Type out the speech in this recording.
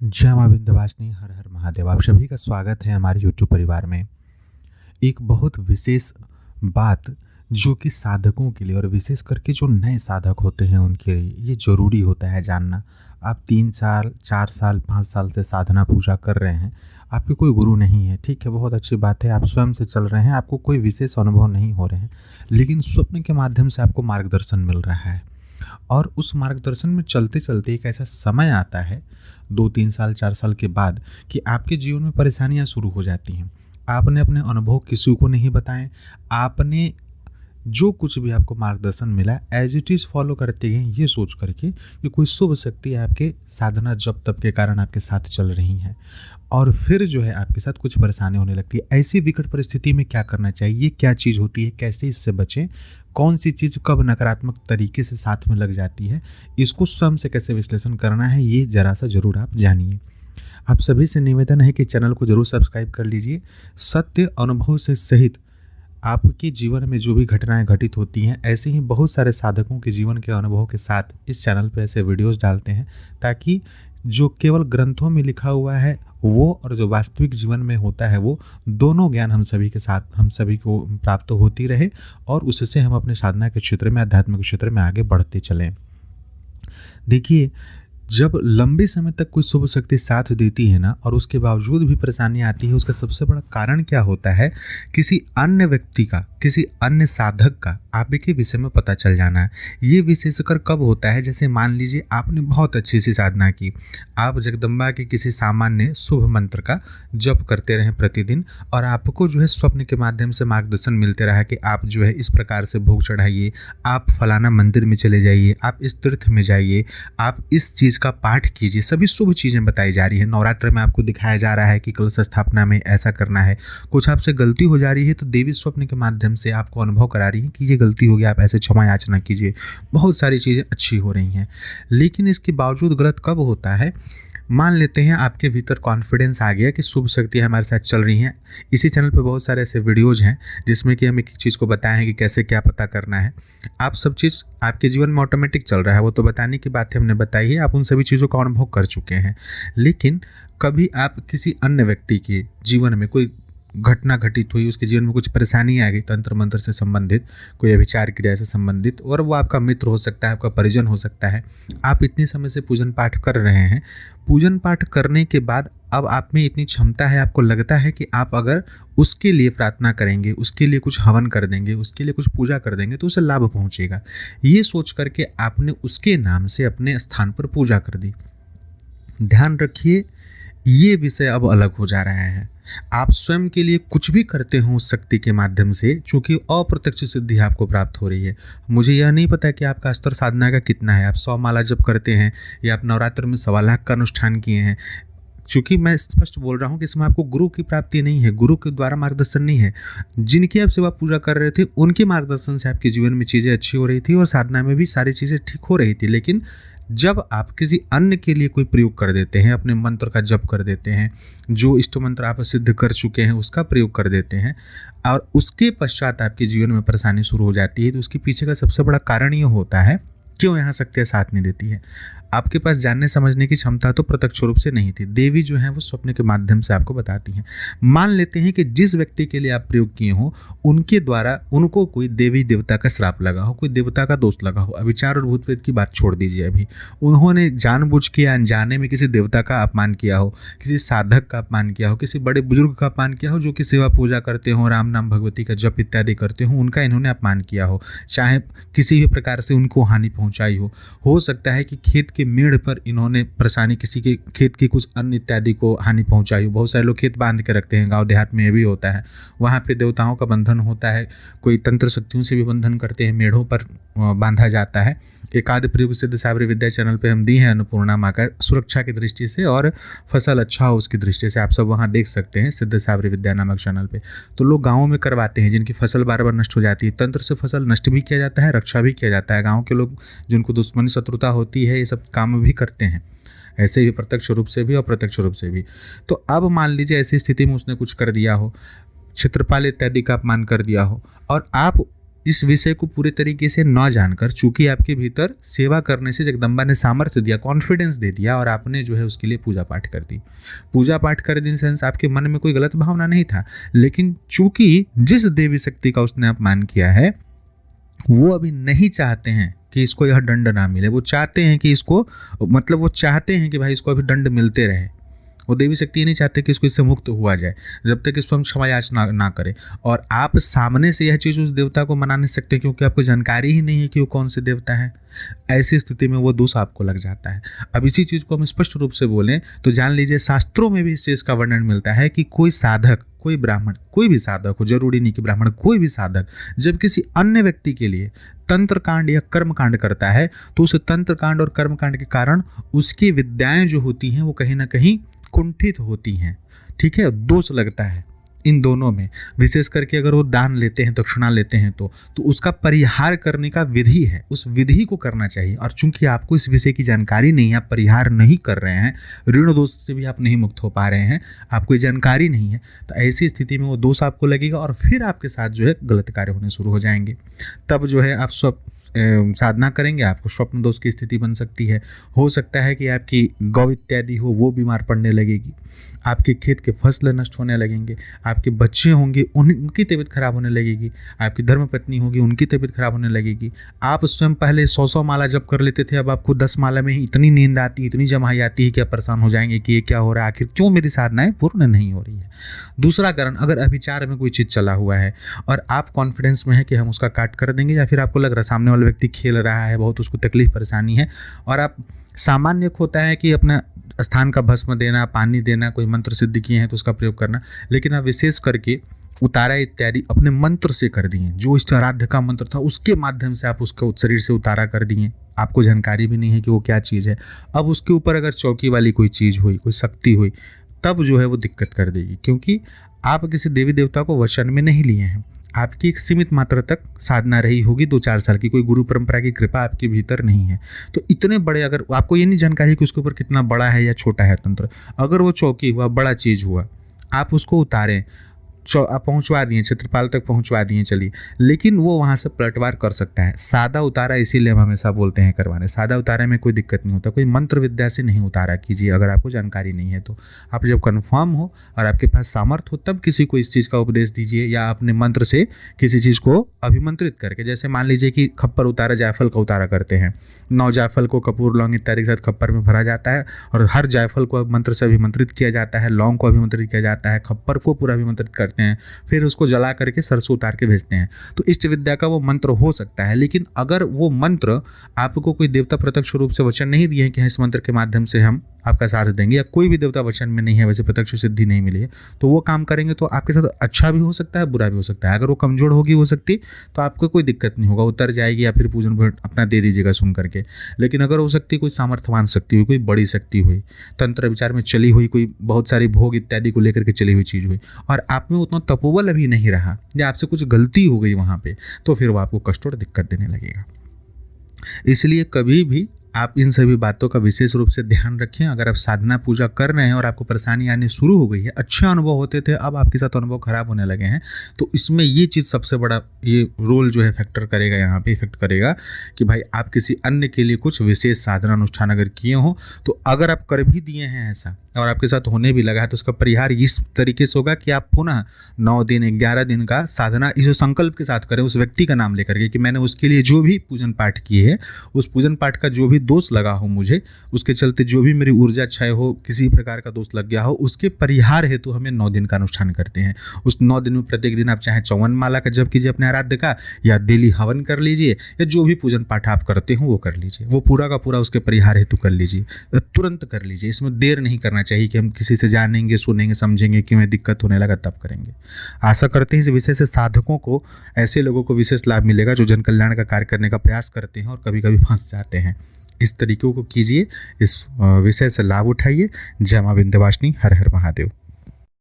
जय मां विंध्यवासिनी, हर हर महादेव। आप सभी का स्वागत है हमारे यूट्यूब परिवार में। एक बहुत विशेष बात जो कि साधकों के लिए और विशेष करके जो नए साधक होते हैं उनके लिए ये ज़रूरी होता है जानना। आप 3 साल 4 साल 5 साल से साधना पूजा कर रहे हैं, आपके कोई गुरु नहीं है, ठीक है, बहुत अच्छी बात है। आप स्वयं से चल रहे हैं, आपको कोई विशेष अनुभव नहीं हो रहे हैं, लेकिन स्वप्न के माध्यम से आपको मार्गदर्शन मिल रहा है। और उस मार्गदर्शन में चलते चलते एक ऐसा समय आता है 2 3 साल 4 साल के बाद कि आपके जीवन में परेशानियां शुरू हो जाती हैं। आपने अपने अनुभव किसी को नहीं बताएं, आपने जो कुछ भी आपको मार्गदर्शन मिला एज इट इज़ फॉलो करते गए, ये सोच करके कि कोई शुभ शक्ति आपके साधना जप तप के कारण आपके साथ चल रही हैं, और फिर जो है आपके साथ कुछ परेशानी होने लगती है। ऐसी विकट परिस्थिति में क्या करना चाहिए, क्या चीज़ होती है, कैसे इससे बचें, कौन सी चीज़ कब नकारात्मक तरीके से साथ में लग जाती है, इसको स्वयं से कैसे विश्लेषण करना है, ये जरा सा ज़रूर आप जानिए। आप सभी से निवेदन है कि चैनल को जरूर सब्सक्राइब कर लीजिए। सत्य अनुभव से सहित आपके जीवन में जो भी घटनाएं घटित होती हैं, ऐसे ही बहुत सारे साधकों के जीवन के अनुभव के साथ इस चैनल पर ऐसे वीडियोस डालते हैं, ताकि जो केवल ग्रंथों में लिखा हुआ है वो और जो वास्तविक जीवन में होता है वो दोनों ज्ञान हम सभी के साथ हम सभी को प्राप्त होती रहे, और उससे हम अपने साधना के क्षेत्र में, आध्यात्मिक क्षेत्र में आगे बढ़ते चलें। देखिए, जब लंबे समय तक कोई शुभ शक्ति साथ देती है ना, और उसके बावजूद भी परेशानी आती है, उसका सबसे बड़ा कारण क्या होता है? किसी अन्य व्यक्ति का, किसी अन्य साधक का आपके विषय में पता चल जाना है। ये विशेषकर कब होता है? जैसे मान लीजिए आपने बहुत अच्छी सी साधना की, आप जगदम्बा के किसी सामान्य शुभ मंत्र का जप करते रहें प्रतिदिन, और आपको जो है स्वप्न के माध्यम से मार्गदर्शन मिलते रहा कि आप जो है इस प्रकार से भोग चढ़ाइए, आप फलाना मंदिर में चले जाइए, आप इस तीर्थ में जाइए, आप इस चीज़ का पाठ कीजिए, सभी शुभ चीज़ें बताई जा रही है। नवरात्र में आपको दिखाया जा रहा है कि कलश स्थापना में ऐसा करना है। कुछ आपसे गलती हो जा रही है तो देवी स्वप्न के माध्यम से आपको अनुभव करा रही है कि ये गलती हो गया, आप ऐसे क्षमा याचना कीजिए। बहुत सारी चीज़ें अच्छी हो रही हैं, लेकिन इसके बावजूद गलत कब होता है? मान लेते हैं आपके भीतर कॉन्फिडेंस आ गया कि शुभ शक्तियाँ हमारे साथ चल रही हैं। इसी चैनल पे बहुत सारे ऐसे वीडियोज़ हैं जिसमें कि हम एक चीज़ को बताए हैं कि कैसे क्या पता करना है। आप सब चीज़ आपके जीवन में ऑटोमेटिक चल रहा है, वो तो बताने की बात है, हमने बताई है, आप उन सभी चीज़ों का अनुभव कर चुके हैं। लेकिन कभी आप किसी अन्य व्यक्ति के जीवन में कोई घटना घटित हुई, उसके जीवन में कुछ परेशानी आ गई तंत्र मंत्र से संबंधित, कोई अभिचार क्रिया से संबंधित, और वो आपका मित्र हो सकता है, आपका परिजन हो सकता है। आप इतने समय से पूजन पाठ कर रहे हैं, पूजन पाठ करने के बाद अब आप में इतनी क्षमता है, आपको लगता है कि आप अगर उसके लिए प्रार्थना करेंगे, उसके लिए कुछ हवन कर देंगे, उसके लिए कुछ पूजा कर देंगे तो उसे लाभ पहुंचेगा। ये सोच करके आपने उसके नाम से अपने स्थान पर पूजा कर दी। ध्यान रखिए, ये विषय अब अलग हो जा रहा है। आप स्वयं के लिए कुछ भी करते हो उस शक्ति के माध्यम से, चूंकि अप्रत्यक्ष सिद्धि आपको प्राप्त हो रही है। मुझे यह नहीं पता कि आपका स्तर साधना का कितना है, आप 100 माला जप करते हैं या आप नवरात्र में 1.25 लाख का अनुष्ठान किए हैं। चूंकि मैं स्पष्ट बोल रहा हूँ कि इसमें आपको गुरु की प्राप्ति नहीं है, गुरु के द्वारा मार्गदर्शन नहीं है। जिनकी आप सेवा पूजा कर रहे थे उनके मार्गदर्शन से आपके जीवन में चीज़ें अच्छी हो रही थी और साधना में भी सारी चीज़ें ठीक हो रही थी। लेकिन जब आप किसी अन्य के लिए कोई प्रयोग कर देते हैं, अपने मंत्र का जप कर देते हैं, जो इष्ट मंत्र आप सिद्ध कर चुके हैं उसका प्रयोग कर देते हैं, और उसके पश्चात आपके जीवन में परेशानी शुरू हो जाती है, तो उसके पीछे का सबसे बड़ा कारण ये होता है क्यों यहाँ शक्तियाँ साथ नहीं देती है। आपके पास जानने समझने की क्षमता तो प्रत्यक्ष रूप से नहीं थी, देवी जो है वो स्वप्न के माध्यम से आपको बताती हैं। मान लेते हैं कि जिस व्यक्ति के लिए आप प्रयोग किए हो उनके द्वारा उनको कोई देवी देवता का श्राप लगा हो, कोई देवता का दोष लगा हो। अभिचार और भूत प्रेत की बात छोड़ दीजिए, अभी उन्होंने जानबूझ के अनजाने में किसी देवता का अपमान किया हो, किसी साधक का अपमान किया हो, किसी बड़े बुजुर्ग का अपमान किया हो जो कि सेवा पूजा करते हो, राम नाम भगवती का जप इत्यादि करते हो, उनका इन्होंने अपमान किया हो, चाहे किसी भी प्रकार से उनको हानि पहुंचाई हो सकता है कि खेत के मेढ़ पर इन्होंने परेशानी, किसी के खेत की कुछ अन्न इत्यादि को हानि पहुंचाई हो। बहुत सारे लोग खेत बांध के रखते हैं, गांव देहात में ये भी होता है, वहाँ पे देवताओं का बंधन होता है, कोई तंत्र शक्तियों से भी बंधन करते हैं, मेढ़ों पर बांधा जाता है। एक आध प्रयोग सिद्ध साबरी विद्या चैनल पे हम दी है अन्नपूर्णा माँ का, सुरक्षा की दृष्टि से और फसल अच्छा हो उसकी दृष्टि से, आप सब वहाँ देख सकते हैं सिद्ध साबरी विद्या नामक चैनल पे। तो लोग गाँवों में करवाते हैं जिनकी फसल बार बार नष्ट हो जाती है, तंत्र से फसल नष्ट भी किया जाता है, रक्षा भी किया जाता है। गाँव के लोग जिनको दुश्मनी शत्रुता होती है ये सब काम भी करते हैं, ऐसे ही प्रत्यक्ष रूप से भी और प्रत्यक्ष रूप से भी। तो अब मान लीजिए ऐसी स्थिति में उसने कुछ कर दिया हो, क्षेत्रपाल इत्यादि का अपमान कर दिया हो, और आप इस विषय को पूरे तरीके से न जानकर, चूंकि आपके भीतर सेवा करने से जगदम्बा ने सामर्थ्य दिया, कॉन्फिडेंस दे दिया, और आपने जो है उसके लिए पूजा पाठ कर दी। पूजा पाठ कर दी इन सेंस आपके मन में कोई गलत भावना नहीं था, लेकिन चूंकि जिस देवी शक्ति का उसने अपमान किया है वो अभी नहीं चाहते हैं कि इसको यह दंड ना मिले। वो चाहते हैं कि इसको, मतलब वो चाहते हैं कि भाई इसको अभी दंड मिलते रहे। वो देवी शक्ति ये नहीं चाहते कि इसको इससे मुक्त हुआ जाए जब तक इसको हम क्षमा याचना ना करें। और आप सामने से यह चीज़ उस देवता को मना नहीं सकते क्योंकि आपको जानकारी ही नहीं है कि वो कौन से देवता है। ऐसी स्थिति में वो दोष आपको लग जाता है। अब इसी चीज़ को हम स्पष्ट रूप से बोलें तो जान लीजिए, शास्त्रों में भी इस चीज़ का वर्णन मिलता है कि कोई साधक, कोई ब्राह्मण, कोई भी साधक हो, जरूरी नहीं कि ब्राह्मण, कोई भी साधक जब किसी अन्य व्यक्ति के लिए तंत्र कांड या कर्म कांड करता है तो उस तंत्र कांड और कर्म कांड के कारण उसकी विद्याएं जो होती हैं वो कहीं ना कहीं कुंठित होती हैं। ठीक है, दोष लगता है इन दोनों में। विशेष करके अगर वो दान लेते हैं, दक्षिणा लेते हैं तो उसका परिहार करने का विधि है, उस विधि को करना चाहिए। और चूंकि आपको इस विषय की जानकारी नहीं है, आप परिहार नहीं कर रहे हैं, ऋण दोष से भी आप नहीं मुक्त हो पा रहे हैं, आपको जानकारी नहीं है, तो ऐसी स्थिति में वो दोष आपको लगेगा और फिर आपके साथ जो है गलत कार्य होने शुरू हो जाएंगे। तब जो है आप साधना करेंगे, आपको स्वप्न दोष की स्थिति बन सकती है। हो सकता है कि आपकी गौ इत्यादि हो वो बीमार पड़ने लगेगी, आपके खेत के फसल नष्ट होने लगेंगे, आपके बच्चे होंगे उनकी तबीयत खराब होने लगेगी, आपकी धर्मपत्नी होगी उनकी तबीयत खराब होने लगेगी। आप स्वयं पहले 100 माला जब कर लेते थे, अब आपको 10 माला में ही इतनी नींद आती, इतनी जमाई आती है कि आप परेशान हो जाएंगे कि ये क्या हो रहा है, आखिर क्यों मेरी साधनाएं पूर्ण नहीं हो रही है। दूसरा कारण, अगर अभिचार में कोई चीज़ चला हुआ है और आप कॉन्फिडेंस में है कि हम उसका काट कर देंगे, या फिर आपको लग रहा है सामने वाला व्यक्ति खेल रहा है, बहुत उसको तकलीफ परेशानी है, और आप सामान्य होता है कि अपना स्थान का भस्म देना, पानी देना, कोई मंत्र सिद्ध किए हैं तो उसका प्रयोग करना, लेकिन आप विशेष करके उतारा इत्यादि अपने मंत्र से कर दिए, जो इष्ट आराध्य का मंत्र था उसके माध्यम से आप उसको शरीर से उतारा कर दिए, आपको जानकारी भी नहीं है कि वो क्या चीज़ है। अब उसके ऊपर अगर चौकी वाली कोई चीज़ हुई, कोई शक्ति हुई, तब जो है वो दिक्कत कर देगी, क्योंकि आप किसी देवी देवता को वचन में नहीं लिए हैं। आपकी एक सीमित मात्रा तक साधना रही होगी, 2-4 साल की, कोई गुरु परंपरा की कृपा आपके भीतर नहीं है। तो इतने बड़े, अगर आपको ये नहीं जानकारी कि उसके ऊपर कितना बड़ा है या छोटा है तंत्र, अगर वो चौकी हुआ, बड़ा चीज़ हुआ, आप उसको उतारें, आप पहुंचवा दिए, क्षेत्रपाल तक पहुंचवा दिए, चलिए, लेकिन वो वहाँ से पलटवार कर सकता है। सादा उतारा इसीलिए हम हमेशा बोलते हैं करवाने, सादा उतारे में कोई दिक्कत नहीं होता, कोई मंत्र विद्या से नहीं उतारा कीजिए अगर आपको जानकारी नहीं है तो। आप जब कन्फर्म हो और आपके पास सामर्थ्य हो तब किसी को इस चीज़ का उपदेश दीजिए, या अपने मंत्र से किसी चीज़ को अभिमंत्रित करके। जैसे मान लीजिए कि खप्पर उतारा, जायफल का उतारा करते हैं, 9 जायफल को कपूर लौंग इत्यादि के साथ खप्पर में भरा जाता है और हर जायफल को मंत्र से अभिमंत्रित किया जाता है, लौंग को अभिमंत्रित किया जाता है, खप्पर को पूरा अभिमंत्रित करते हैं, फिर उसको जला करके सरसों उतार के भेजते हैं। तो इष्ट विद्या का वो मंत्र हो सकता है, लेकिन अगर वो मंत्र आपको कोई देवता प्रत्यक्ष रूप से वचन नहीं दिए हैं कि इस मंत्र के माध्यम से हम आपका साथ देंगे, या कोई भी देवता वचन में नहीं है, वैसे प्रत्यक्ष सिद्धि नहीं मिली है, तो वो काम करेंगे तो आपके साथ अच्छा भी हो सकता है, बुरा भी हो सकता है। अगर वो कमजोर होगी हो सकती तो आपको कोई दिक्कत नहीं होगा, उतर जाएगी, या फिर पूजन अपना दे दीजिएगा सुन करके। लेकिन अगर हो सकती कोई सामर्थ्यवान शक्ति हुई, कोई बड़ी शक्ति हुई, तंत्र विचार में चली हुई, कोई बहुत सारी भोग इत्यादि को लेकर के चली हुई चीज़ हुई, और आप में उतना तपोबल अभी नहीं रहा, या आपसे कुछ गलती हो गई वहाँ पे, तो फिर वो आपको कष्ट और दिक्कत देने लगेगा। इसलिए कभी भी आप इन सभी बातों का विशेष रूप से ध्यान रखें। अगर आप साधना पूजा कर रहे हैं और आपको परेशानी आनी शुरू हो गई है, अच्छे अनुभव होते थे, अब आपके साथ अनुभव खराब होने लगे हैं, तो इसमें ये चीज़ सबसे बड़ा ये रोल जो है फैक्टर करेगा, यहाँ पे इफेक्ट करेगा कि भाई आप किसी अन्य के लिए कुछ विशेष साधना अनुष्ठान अगर किए हो, तो अगर आप कर भी दिए हैं ऐसा और आपके साथ होने भी लगा है, तो उसका परिहार इस तरीके से होगा कि आप पुनः 9 दिन 11 दिन का साधना इस संकल्प के साथ करें, उस व्यक्ति का नाम लेकर के कि मैंने उसके लिए जो भी पूजन पाठ किए हैं, उस पूजन पाठ का जो भी दोष लगा हो मुझे, उसके चलते जो भी मेरी ऊर्जा क्षय हो, किसी प्रकार का दोष लग गया हो, उसके परिहार हेतु हम 9 दिन का अनुष्ठान करते हैं। उस 9 दिन में प्रत्येक दिन आप चाहे 54 माला का जप कीजिए अपने आराध्य का, या डेली हवन कर लीजिए, या जो भी पूजन पाठ आप करते हो वो कर लीजिए, वो पूरा का पूरा उसके परिहार हेतु कर लीजिए, तुरंत कर लीजिए। इसमें देर नहीं करना चाहिए कि हम किसी से जानेंगे, सुनेंगे, समझेंगे कि हमें दिक्कत होने लगा तब करेंगे। आशा करते हैं इस विषय से साधकों को, ऐसे लोगों को विशेष लाभ मिलेगा जो जन कल्याण का कार्य करने का प्रयास करते हैं और कभी कभी फंस जाते हैं। इस तरीकों को कीजिए, इस विषय से लाभ उठाइए। जय मां विंध्यवासिनी, हर हर महादेव।